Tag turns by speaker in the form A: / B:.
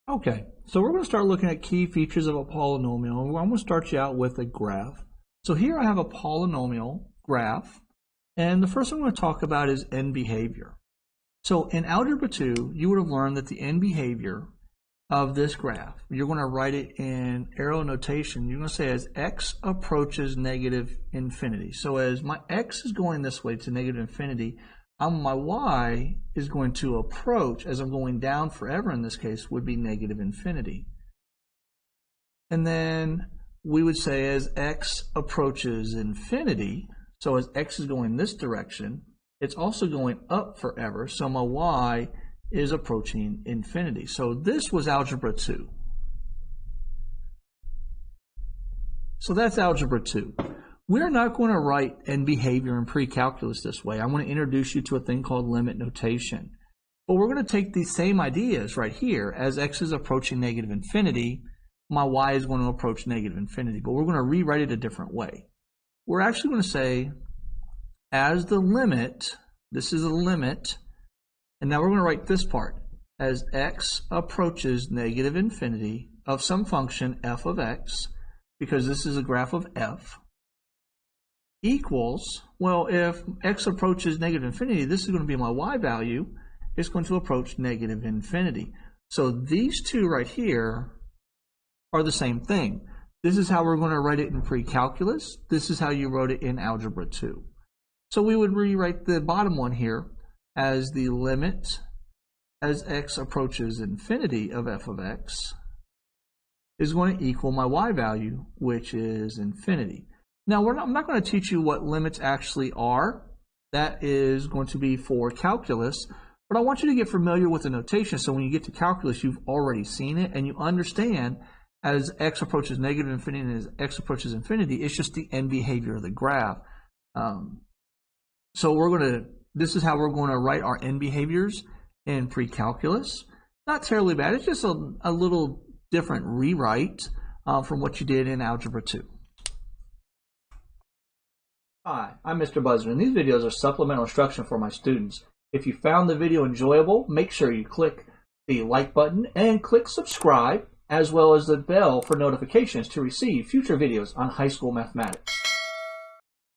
A: Okay, so we're going to start looking at key features of a polynomial. I'm going to start you out with a graph. So here I have a polynomial graph, and the first thing I'm going to talk about is end behavior. So in Algebra 2, you would have learned that the end behavior of this graph, you're going to write it in arrow notation. You're going to say as x approaches negative infinity. So as my x is going this way to negative infinity, my y is going to approach, as I'm going down forever in this case, would be negative infinity. And then we would say as x approaches infinity, so as x is going this direction, it's also going up forever, so my y is approaching infinity. So this was Algebra 2. So that's Algebra 2. We're not going to write end behavior in pre-calculus this way. I'm going to introduce you to a thing called limit notation. But we're going to take these same ideas right here. As x is approaching negative infinity, my y is going to approach negative infinity. But we're going to rewrite it a different way. We're actually going to say as the limit, this is a limit, and now we're going to write this part. As x approaches negative infinity of some function f of x, because this is a graph of f, equals, well, if x approaches negative infinity, this is going to be my y value. It's going to approach negative infinity. So these two right here are the same thing. This is how we're going to write it in pre-calculus. This is how you wrote it in Algebra 2. So we would rewrite the bottom one here as the limit as x approaches infinity of f of x is going to equal my y value, which is infinity. Now, I'm not going to teach you what limits actually are. That is going to be for calculus. But I want you to get familiar with the notation so when you get to calculus, you've already seen it and you understand as x approaches negative infinity and as x approaches infinity, it's just the end behavior of the graph. So this is how we're going to write our end behaviors in pre-calculus. Not terribly bad. It's just a little different rewrite from what you did in Algebra 2. Hi, I'm Mr. Buzzard, and these videos are supplemental instruction for my students. If you found the video enjoyable, make sure you click the like button and click subscribe, as well as the bell for notifications to receive future videos on high school mathematics.